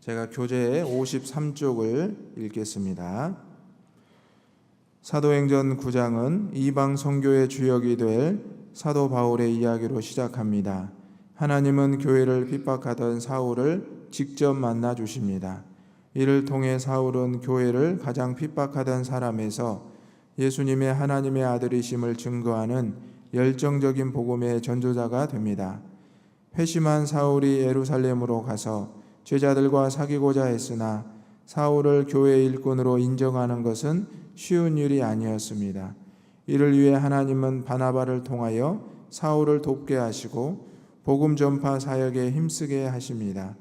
제가 교재 53쪽을 읽겠습니다. 사도행전 9장은 이방 선교의 주역이 될 사도 바울의 이야기로 시작합니다. 하나님은 교회를 핍박하던 사울을 직접 만나 주십니다. 이를 통해 사울은 교회를 가장 핍박하던 사람에서 예수님의 하나님의 아들이심을 증거하는 열정적인 복음의 전도자가 됩니다. 회심한 사울이 예루살렘으로 가서 제자들과 사귀고자 했으나 사울을 교회 일꾼으로 인정하는 것은 쉬운 일이 아니었습니다. 이를 위해 하나님은 바나바를 통하여 사울을 돕게 하시고 복음 전파 사역에 힘쓰게 하십니다.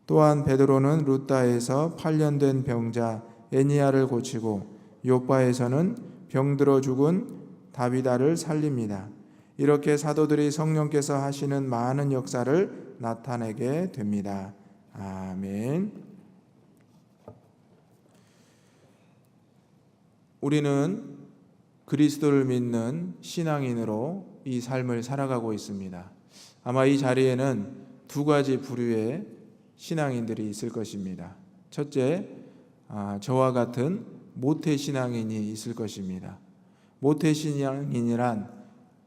또한 베드로는 루다에서 8년 된 병자 에니야를 고치고 요바에서는 병들어 죽은 다비다를 살립니다. 이렇게 사도들이 성령께서 하시는 많은 역사를 나타내게 됩니다. 아멘. 우리는 그리스도를 믿는 신앙인으로 이 삶을 살아가고 있습니다. 아마 이 자리에는 두 가지 부류의 신앙인들이 있을 것입니다. 첫째, 저와 같은 모태신앙인이 있을 것입니다. 모태신앙인이란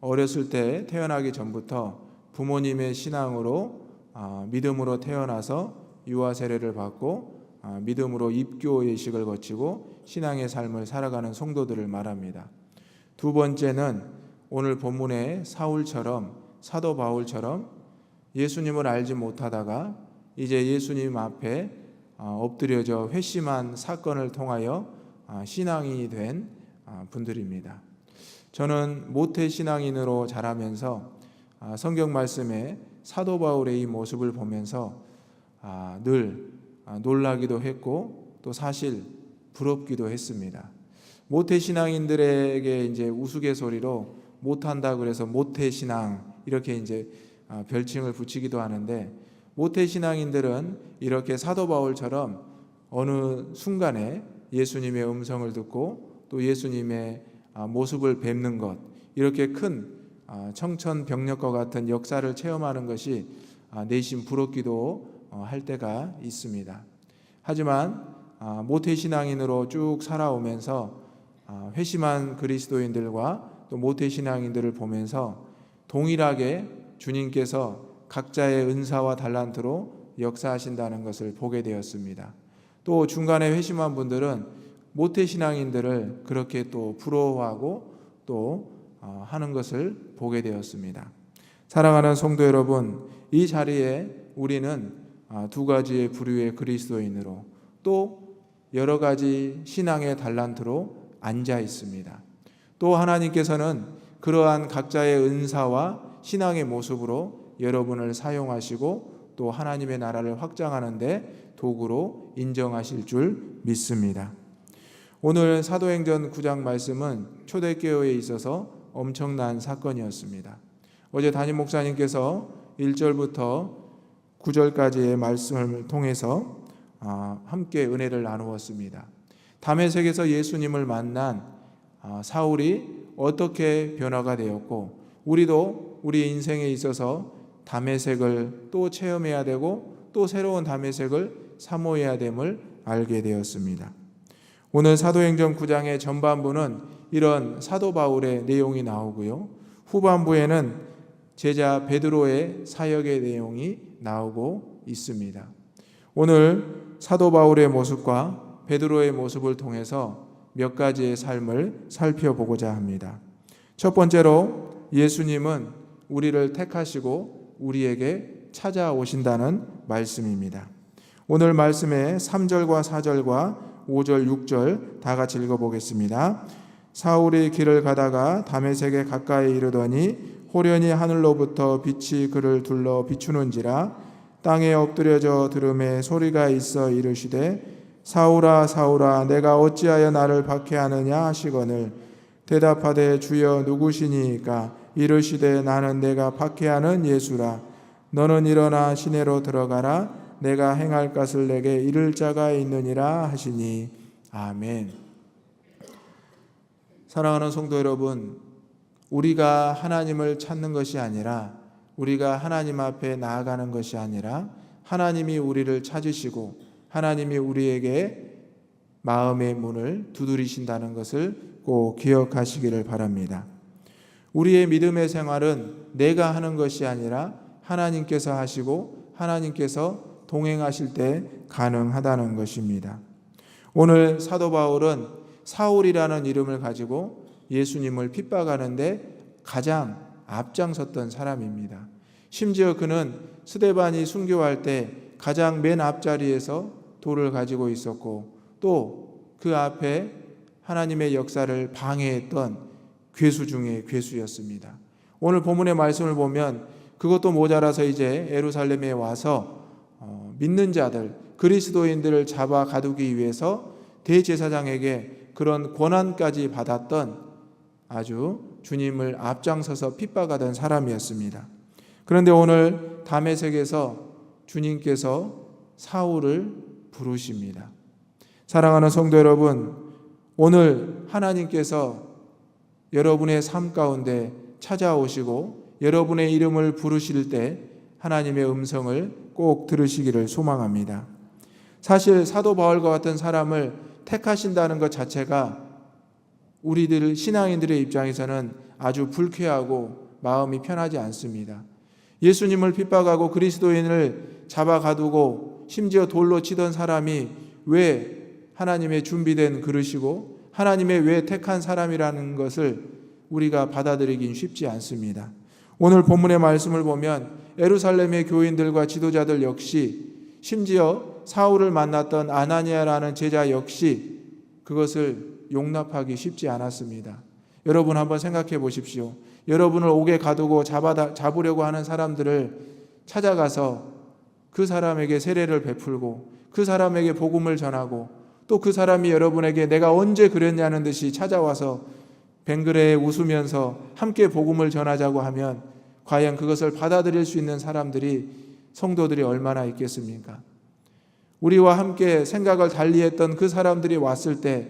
어렸을 때 태어나기 전부터 부모님의 신앙으로 믿음으로 태어나서 유아 세례를 받고 믿음으로 입교 예식을 거치고 신앙의 삶을 살아가는 성도들을 말합니다. 두 번째는 오늘 본문의 사도 바울처럼 예수님을 알지 못하다가 이제 예수님 앞에 엎드려져 회심한 사건을 통하여 신앙인이 된 분들입니다. 저는 모태신앙인으로 자라면서 성경 말씀에 사도 바울의 이 모습을 보면서 늘 놀라기도 했고 또 사실 부럽기도 했습니다. 모태신앙인들에게 이제 우스갯소리로 못한다 그래서 모태신앙 이렇게 이제 별칭을 붙이기도 하는데, 모태신앙인들은 이렇게 사도 바울처럼 어느 순간에 예수님의 음성을 듣고 또 예수님의 모습을 뵙는 것, 이렇게 큰 청천벽력과 같은 역사를 체험하는 것이 내심 부럽기도 할 때가 있습니다. 하지만 모태신앙인으로 쭉 살아오면서 회심한 그리스도인들과 또 모태신앙인들을 보면서 동일하게 주님께서 각자의 은사와 달란트로 역사하신다는 것을 보게 되었습니다. 또 중간에 회심한 분들은 모태신앙인들을 그렇게 또 부러워하고 또 하는 것을 보게 되었습니다. 사랑하는 성도 여러분, 이 자리에 우리는 두 가지의 부류의 그리스도인으로 또 여러 가지 신앙의 달란트로 앉아 있습니다. 또 하나님께서는 그러한 각자의 은사와 신앙의 모습으로 여러분을 사용하시고 또 하나님의 나라를 확장하는 데 도구로 인정하실 줄 믿습니다. 오늘 사도행전 9장 말씀은 초대교회에 있어서 엄청난 사건이었습니다. 어제 담임 목사님께서 1절부터 9절까지의 말씀을 통해서 함께 은혜를 나누었습니다. 다메섹에서 예수님을 만난 사울이 어떻게 변화가 되었고, 우리도 우리 인생에 있어서 다메섹을 또 체험해야 되고 또 새로운 다메섹을 사모해야 됨을 알게 되었습니다. 오늘 사도행전 9장의 전반부는 이런 사도 바울의 내용이 나오고요, 후반부에는 제자 베드로의 사역의 내용이 나오고 있습니다. 오늘 사도 바울의 모습과 베드로의 모습을 통해서 몇 가지의 삶을 살펴보고자 합니다. 첫 번째로 예수님은 우리를 택하시고 우리에게 찾아오신다는 말씀입니다. 오늘 말씀의 3절과 4절과 5절, 6절 다 같이 읽어보겠습니다. 사울이 길을 가다가 다메섹에 가까이 이르더니 호련히 하늘로부터 빛이 그를 둘러 비추는지라. 땅에 엎드려져 들음에 소리가 있어 이르시되 사울아 사울아 내가 어찌하여 나를 박해하느냐 하시거늘 대답하되 주여 누구시니이까. 이르시되 나는 내가 박해하는 예수라. 너는 일어나 시내로 들어가라. 내가 행할 것을 내게 이를 자가 있느니라 하시니. 아멘. 사랑하는 성도 여러분, 우리가 하나님을 찾는 것이 아니라, 우리가 하나님 앞에 나아가는 것이 아니라 하나님이 우리를 찾으시고 하나님이 우리에게 마음의 문을 두드리신다는 것을 꼭 기억하시기를 바랍니다. 우리의 믿음의 생활은 내가 하는 것이 아니라 하나님께서 하시고 하나님께서 동행하실 때 가능하다는 것입니다. 오늘 사도 바울은 사울이라는 이름을 가지고 예수님을 핍박하는데 가장 앞장섰던 사람입니다. 심지어 그는 스데반이 순교할 때 가장 맨 앞자리에서 돌을 가지고 있었고 또 그 앞에 하나님의 역사를 방해했던 괴수 중에 괴수였습니다. 오늘 본문의 말씀을 보면 그것도 모자라서 이제 예루살렘에 와서 믿는 자들, 그리스도인들을 잡아 가두기 위해서 대제사장에게 그런 권한까지 받았던 아주 주님을 앞장서서 핍박하던 사람이었습니다. 그런데 오늘 다메섹에서 주님께서 사울을 부르십니다. 사랑하는 성도 여러분, 오늘 하나님께서 여러분의 삶 가운데 찾아오시고 여러분의 이름을 부르실 때 하나님의 음성을 꼭 들으시기를 소망합니다. 사실 사도 바울과 같은 사람을 택하신다는 것 자체가 우리들 신앙인들의 입장에서는 아주 불쾌하고 마음이 편하지 않습니다. 예수님을 핍박하고 그리스도인을 잡아 가두고 심지어 돌로 치던 사람이 왜 하나님의 준비된 그릇이고 하나님의 왜 택한 사람이라는 것을 우리가 받아들이긴 쉽지 않습니다. 오늘 본문의 말씀을 보면 예루살렘의 교인들과 지도자들 역시 심지어 사울을 만났던 아나니아라는 제자 역시 그것을 용납하기 쉽지 않았습니다. 여러분 한번 생각해 보십시오. 여러분을 옥에 가두고 잡으려고 하는 사람들을 찾아가서 그 사람에게 세례를 베풀고 그 사람에게 복음을 전하고 또 그 사람이 여러분에게 내가 언제 그랬냐는 듯이 찾아와서 뱅그레에 웃으면서 함께 복음을 전하자고 하면 과연 그것을 받아들일 수 있는 사람들이 성도들이 얼마나 있겠습니까? 우리와 함께 생각을 달리했던 그 사람들이 왔을 때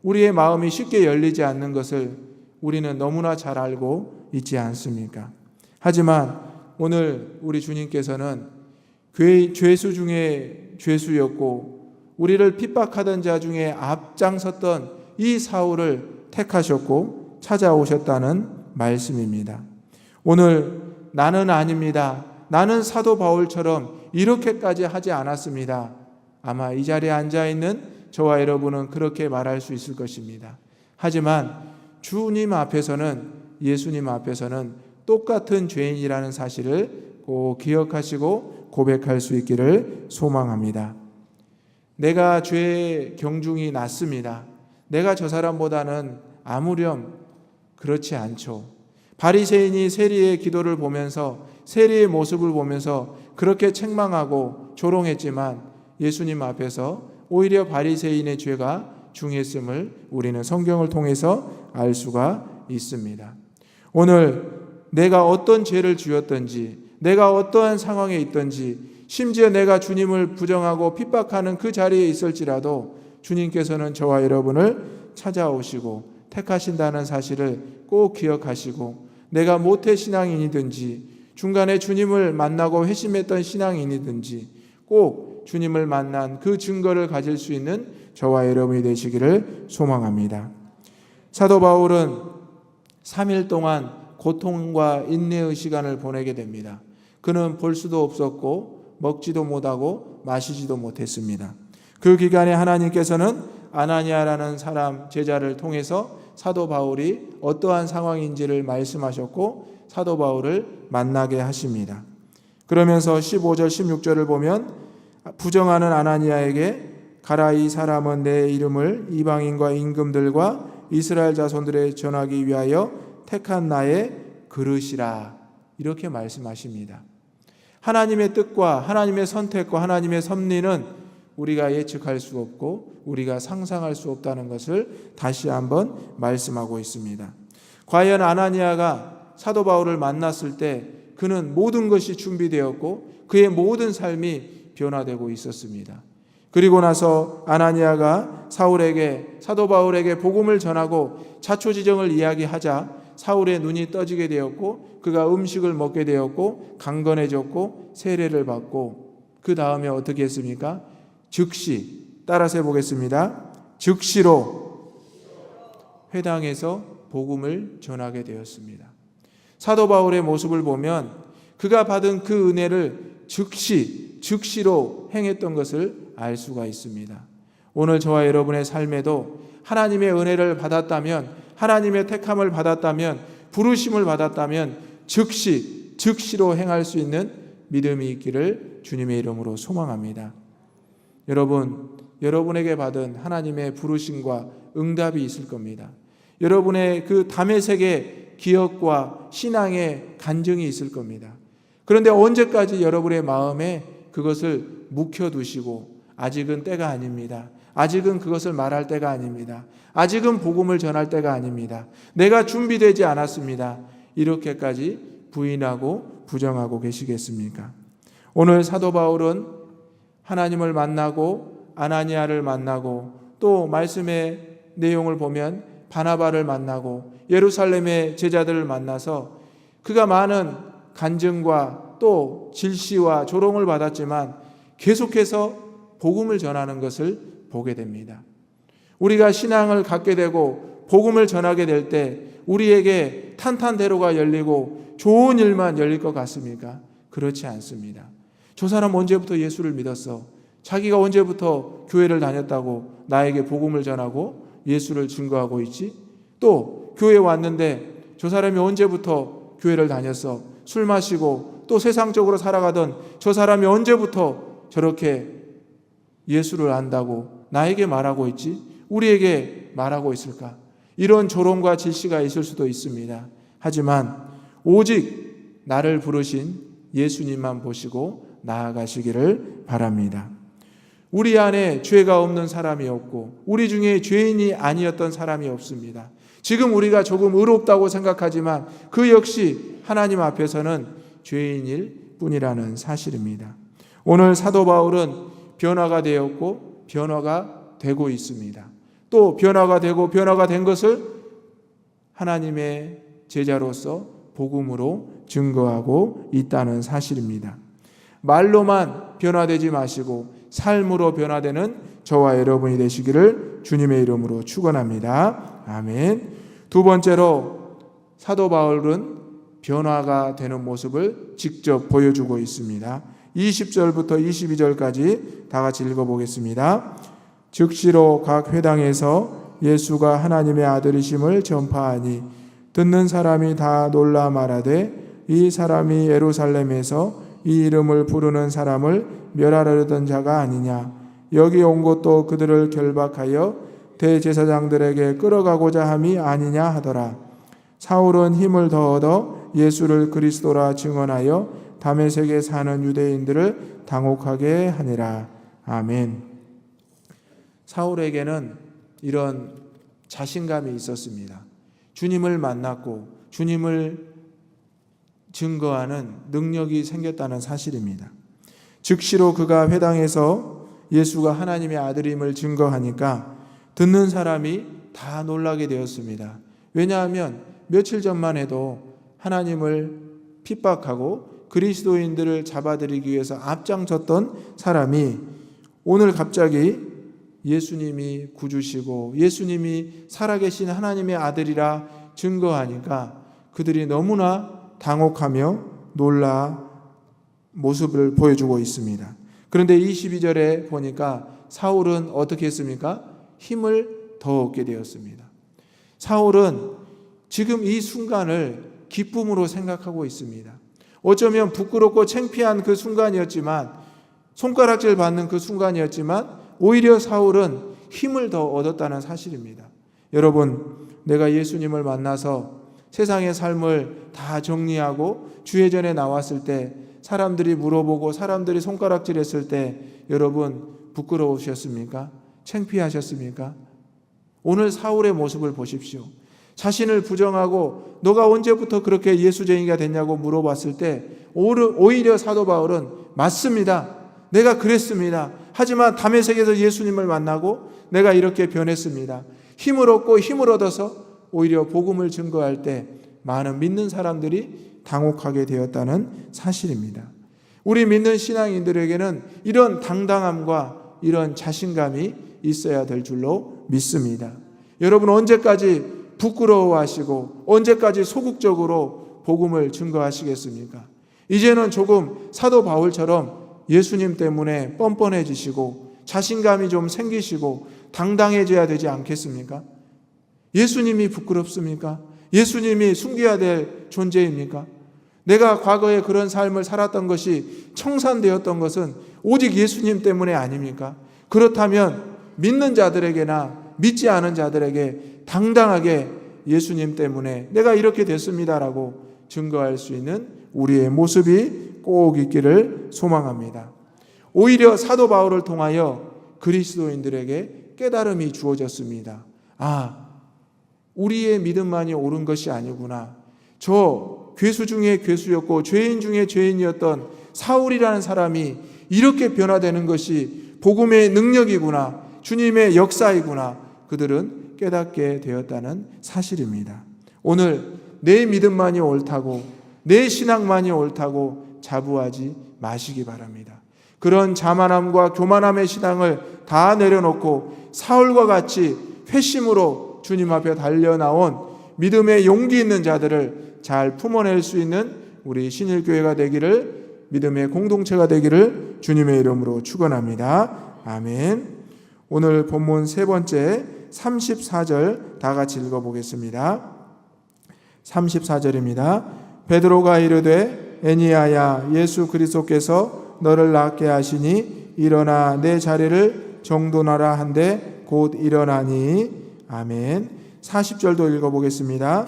우리의 마음이 쉽게 열리지 않는 것을 우리는 너무나 잘 알고 있지 않습니까? 하지만 오늘 우리 주님께서는 죄수 중에 죄수였고 우리를 핍박하던 자 중에 앞장섰던 이 사울을 택하셨고 찾아오셨다는 말씀입니다. 오늘 나는 아닙니다. 나는 사도 바울처럼 이렇게까지 하지 않았습니다. 아마 이 자리에 앉아있는 저와 여러분은 그렇게 말할 수 있을 것입니다. 하지만 주님 앞에서는 예수님 앞에서는 똑같은 죄인이라는 사실을 꼭 기억하시고 고백할 수 있기를 소망합니다. 내가 죄의 경중이 낮습니다. 내가 저 사람보다는 아무렴 그렇지 않죠. 바리새인이 세리의 기도를 보면서 세리의 모습을 보면서 그렇게 책망하고 조롱했지만 예수님 앞에서 오히려 바리새인의 죄가 중했음을 우리는 성경을 통해서 알 수가 있습니다. 오늘 내가 어떤 죄를 지었든지 내가 어떠한 상황에 있든지 심지어 내가 주님을 부정하고 핍박하는 그 자리에 있을지라도 주님께서는 저와 여러분을 찾아오시고 택하신다는 사실을 꼭 기억하시고 내가 모태신앙인이든지 중간에 주님을 만나고 회심했던 신앙인이든지 꼭 주님을 만난 그 증거를 가질 수 있는 저와 여러분이 되시기를 소망합니다. 사도 바울은 3일 동안 고통과 인내의 시간을 보내게 됩니다. 그는 볼 수도 없었고 먹지도 못하고 마시지도 못했습니다. 그 기간에 하나님께서는 아나니아라는 사람 제자를 통해서 사도 바울이 어떠한 상황인지를 말씀하셨고 사도 바울을 만나게 하십니다. 그러면서 15절 16절을 보면 부정하는 아나니아에게 가라, 이 사람은 내 이름을 이방인과 임금들과 이스라엘 자손들에 전하기 위하여 택한 나의 그릇이라, 이렇게 말씀하십니다. 하나님의 뜻과 하나님의 선택과 하나님의 섭리는 우리가 예측할 수 없고 우리가 상상할 수 없다는 것을 다시 한번 말씀하고 있습니다. 과연 아나니아가 사도 바울을 만났을 때 그는 모든 것이 준비되었고 그의 모든 삶이 변화되고 있었습니다. 그리고 나서 아나니아가 사도 바울에게 복음을 전하고 자초지정을 이야기하자 사울의 눈이 떠지게 되었고 그가 음식을 먹게 되었고 강건해졌고 세례를 받고 그 다음에 어떻게 했습니까? 즉시, 따라서 해보겠습니다. 즉시로 회당에서 복음을 전하게 되었습니다. 사도 바울의 모습을 보면 그가 받은 그 은혜를 즉시로 행했던 것을 알 수가 있습니다. 오늘 저와 여러분의 삶에도 하나님의 은혜를 받았다면, 하나님의 택함을 받았다면, 부르심을 받았다면 즉시로 행할 수 있는 믿음이 있기를 주님의 이름으로 소망합니다. 여러분에게 받은 하나님의 부르심과 응답이 있을 겁니다. 여러분의 그 다메섹의 기억과 신앙의 간증이 있을 겁니다. 그런데 언제까지 여러분의 마음에 그것을 묵혀두시고 아직은 때가 아닙니다. 아직은 그것을 말할 때가 아닙니다. 아직은 복음을 전할 때가 아닙니다. 내가 준비되지 않았습니다. 이렇게까지 부인하고 부정하고 계시겠습니까? 오늘 사도 바울은 하나님을 만나고 아나니아를 만나고 또 말씀의 내용을 보면 바나바를 만나고 예루살렘의 제자들을 만나서 그가 많은 간증과 또 질시와 조롱을 받았지만 계속해서 복음을 전하는 것을 보게 됩니다. 우리가 신앙을 갖게 되고 복음을 전하게 될 때 우리에게 탄탄대로가 열리고 좋은 일만 열릴 것 같습니까? 그렇지 않습니다. 저 사람 언제부터 예수를 믿었어? 자기가 언제부터 교회를 다녔다고 나에게 복음을 전하고 예수를 증거하고 있지? 또 교회에 왔는데 저 사람이 언제부터 교회를 다녔어? 술 마시고 또 세상적으로 살아가던 저 사람이 언제부터 저렇게 예수를 안다고 나에게 말하고 있지? 우리에게 말하고 있을까? 이런 조롱과 질시가 있을 수도 있습니다. 하지만 오직 나를 부르신 예수님만 보시고 나아가시기를 바랍니다. 우리 안에 죄가 없는 사람이 없고 우리 중에 죄인이 아니었던 사람이 없습니다. 지금 우리가 조금 의롭다고 생각하지만 그 역시 하나님 앞에서는 죄인일 뿐이라는 사실입니다. 오늘 사도 바울은 변화가 되었고 변화가 되고 있습니다. 또 변화가 되고 변화가 된 것을 하나님의 제자로서 복음으로 증거하고 있다는 사실입니다. 말로만 변화되지 마시고 삶으로 변화되는 저와 여러분이 되시기를 주님의 이름으로 축원합니다. 아멘. 두 번째로 사도 바울은 변화가 되는 모습을 직접 보여주고 있습니다. 20절부터 22절까지 다 같이 읽어보겠습니다. 즉시로 각 회당에서 예수가 하나님의 아들이심을 전파하니 듣는 사람이 다 놀라 말하되 이 사람이 예루살렘에서 이 이름을 부르는 사람을 멸하려던 자가 아니냐. 여기 온 것도 그들을 결박하여 대제사장들에게 끌어가고자 함이 아니냐 하더라. 사울은 힘을 더 얻어 예수를 그리스도라 증언하여 다메섹에 사는 유대인들을 당혹하게 하니라. 아멘. 사울에게는 이런 자신감이 있었습니다. 주님을 만났고 주님을 증거하는 능력이 생겼다는 사실입니다. 즉시로 그가 회당에서 예수가 하나님의 아들임을 증거하니까 듣는 사람이 다 놀라게 되었습니다. 왜냐하면 며칠 전만 해도 하나님을 핍박하고 그리스도인들을 잡아들이기 위해서 앞장섰던 사람이 오늘 갑자기 예수님이 구주시고 예수님이 살아계신 하나님의 아들이라 증거하니까 그들이 너무나 당혹하며 놀라 모습을 보여주고 있습니다. 그런데 22절에 보니까 사울은 어떻게 했습니까? 힘을 더 얻게 되었습니다. 사울은 지금 이 순간을 기쁨으로 생각하고 있습니다. 어쩌면 부끄럽고 창피한 그 순간이었지만, 손가락질 받는 그 순간이었지만 오히려 사울은 힘을 더 얻었다는 사실입니다. 여러분, 내가 예수님을 만나서 세상의 삶을 다 정리하고 주회전에 나왔을 때 사람들이 물어보고 사람들이 손가락질했을 때 여러분 부끄러우셨습니까? 창피하셨습니까? 오늘 사울의 모습을 보십시오. 자신을 부정하고 너가 언제부터 그렇게 예수쟁이가 됐냐고 물어봤을 때 오히려 사도 바울은 맞습니다. 내가 그랬습니다. 하지만 다메섹에서 예수님을 만나고 내가 이렇게 변했습니다. 힘을 얻고 힘을 얻어서 오히려 복음을 증거할 때 많은 믿는 사람들이 당혹하게 되었다는 사실입니다. 우리 믿는 신앙인들에게는 이런 당당함과 이런 자신감이 있어야 될 줄로 믿습니다. 여러분, 언제까지 부끄러워하시고 언제까지 소극적으로 복음을 증거하시겠습니까? 이제는 조금 사도 바울처럼 예수님 때문에 뻔뻔해지시고 자신감이 좀 생기시고 당당해져야 되지 않겠습니까? 예수님이 부끄럽습니까? 예수님이 숨겨야 될 존재입니까? 내가 과거에 그런 삶을 살았던 것이 청산되었던 것은 오직 예수님 때문에 아닙니까? 그렇다면 믿는 자들에게나 믿지 않은 자들에게 당당하게 예수님 때문에 내가 이렇게 됐습니다라고 증거할 수 있는 우리의 모습이 꼭 있기를 소망합니다. 오히려 사도 바울을 통하여 그리스도인들에게 깨달음이 주어졌습니다. 우리의 믿음만이 옳은 것이 아니구나. 저 괴수 중에 괴수였고 죄인 중에 죄인이었던 사울이라는 사람이 이렇게 변화되는 것이 복음의 능력이구나. 주님의 역사이구나. 그들은 깨닫게 되었다는 사실입니다. 오늘 내 믿음만이 옳다고, 내 신앙만이 옳다고 자부하지 마시기 바랍니다. 그런 자만함과 교만함의 신앙을 다 내려놓고 사울과 같이 회심으로 주님 앞에 달려나온 믿음의 용기 있는 자들을 잘 품어낼 수 있는 우리 신일교회가 되기를, 믿음의 공동체가 되기를 주님의 이름으로 축원합니다. 아멘. 오늘 본문 세 번째 34절 다 같이 읽어보겠습니다. 34절입니다. 베드로가 이르되 에니야야, 예수 그리스도께서 너를 낫게 하시니 일어나 내 자리를 정돈하라 한데 곧 일어나니. 아멘. 40절도 읽어보겠습니다.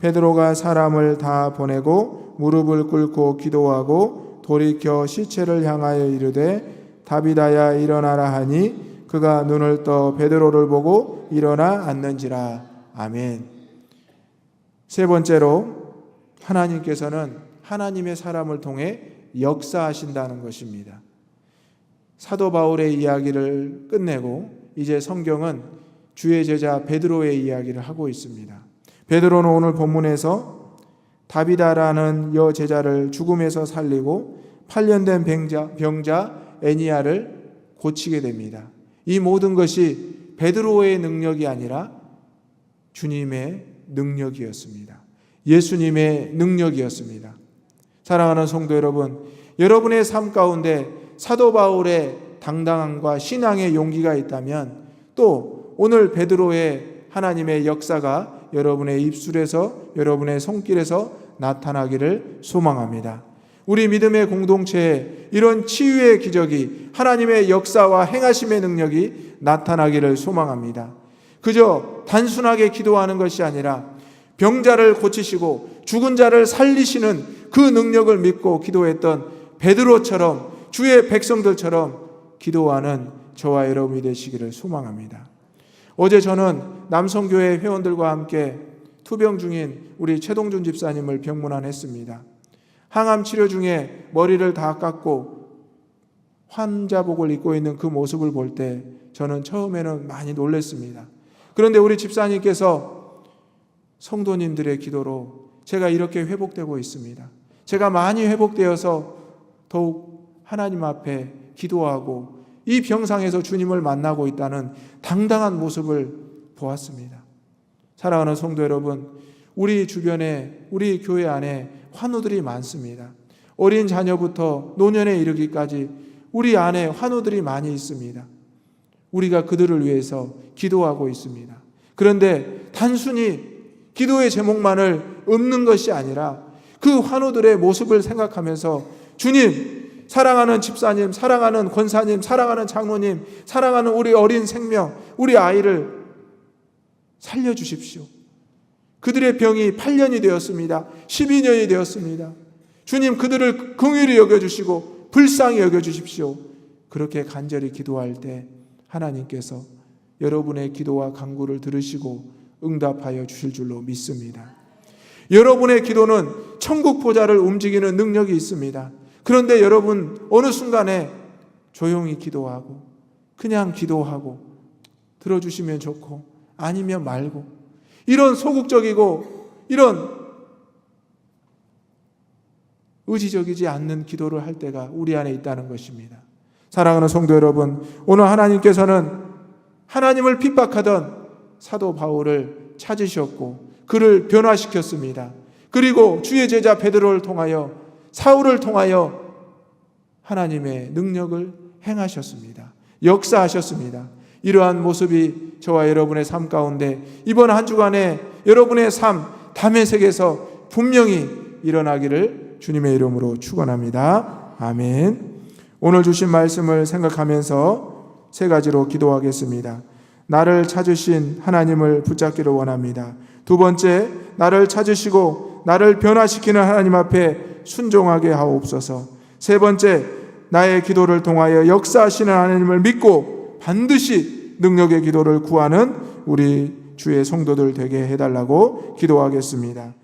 베드로가 사람을 다 보내고 무릎을 꿇고 기도하고 돌이켜 시체를 향하여 이르되 다비다야 일어나라 하니 그가 눈을 떠 베드로를 보고 일어나 앉는지라. 아멘. 세 번째로 하나님께서는 하나님의 사람을 통해 역사하신다는 것입니다. 사도 바울의 이야기를 끝내고 이제 성경은 주의 제자 베드로의 이야기를 하고 있습니다. 베드로는 오늘 본문에서 다비다라는 여제자를 죽음에서 살리고 8년 된 병자 에니야를 고치게 됩니다. 이 모든 것이 베드로의 능력이 아니라 주님의 능력이었습니다. 예수님의 능력이었습니다. 사랑하는 성도 여러분, 여러분의 삶 가운데 사도 바울의 당당함과 신앙의 용기가 있다면 또 오늘 베드로의 하나님의 역사가 여러분의 입술에서, 여러분의 손길에서 나타나기를 소망합니다. 우리 믿음의 공동체에 이런 치유의 기적이, 하나님의 역사와 행하심의 능력이 나타나기를 소망합니다. 그저 단순하게 기도하는 것이 아니라 병자를 고치시고 죽은 자를 살리시는 그 능력을 믿고 기도했던 베드로처럼, 주의 백성들처럼 기도하는 저와 여러분이 되시기를 소망합니다. 어제 저는 남성교회 회원들과 함께 투병 중인 우리 최동준 집사님을 병문안했습니다. 항암 치료 중에 머리를 다 깎고 환자복을 입고 있는 그 모습을 볼 때 저는 처음에는 많이 놀랐습니다. 그런데 우리 집사님께서 성도님들의 기도로 제가 이렇게 회복되고 있습니다. 제가 많이 회복되어서 더욱 하나님 앞에 기도하고 이 병상에서 주님을 만나고 있다는 당당한 모습을 보았습니다. 사랑하는 성도 여러분, 우리 주변에, 우리 교회 안에 환우들이 많습니다. 어린 자녀부터 노년에 이르기까지 우리 안에 환우들이 많이 있습니다. 우리가 그들을 위해서 기도하고 있습니다. 그런데 단순히 기도의 제목만을 읊는 것이 아니라 그 환우들의 모습을 생각하면서 주님, 사랑하는 집사님, 사랑하는 권사님, 사랑하는 장로님, 사랑하는 우리 어린 생명, 우리 아이를 살려주십시오. 그들의 병이 8년이 되었습니다. 12년이 되었습니다. 주님, 그들을 긍휼히 여겨주시고 불쌍히 여겨주십시오. 그렇게 간절히 기도할 때 하나님께서 여러분의 기도와 간구를 들으시고 응답하여 주실 줄로 믿습니다. 여러분의 기도는 천국 보좌를 움직이는 능력이 있습니다. 그런데 여러분 어느 순간에 조용히 기도하고 그냥 기도하고 들어주시면 좋고 아니면 말고 이런 소극적이고 이런 의지적이지 않는 기도를 할 때가 우리 안에 있다는 것입니다. 사랑하는 성도 여러분, 오늘 하나님께서는 하나님을 핍박하던 사도 바울을 찾으셨고 그를 변화시켰습니다. 그리고 주의 제자 베드로를 통하여, 사울을 통하여 하나님의 능력을 행하셨습니다. 역사하셨습니다. 이러한 모습이 저와 여러분의 삶 가운데 이번 한 주간에 여러분의 삶 다메섹에서 분명히 일어나기를 주님의 이름으로 축원합니다. 아멘. 오늘 주신 말씀을 생각하면서 세 가지로 기도하겠습니다. 나를 찾으신 하나님을 붙잡기를 원합니다. 두 번째, 나를 찾으시고 나를 변화시키는 하나님 앞에 순종하게 하옵소서. 세 번째, 나의 기도를 통하여 역사하시는 하나님을 믿고 반드시 능력의 기도를 구하는 우리 주의 성도들 되게 해달라고 기도하겠습니다.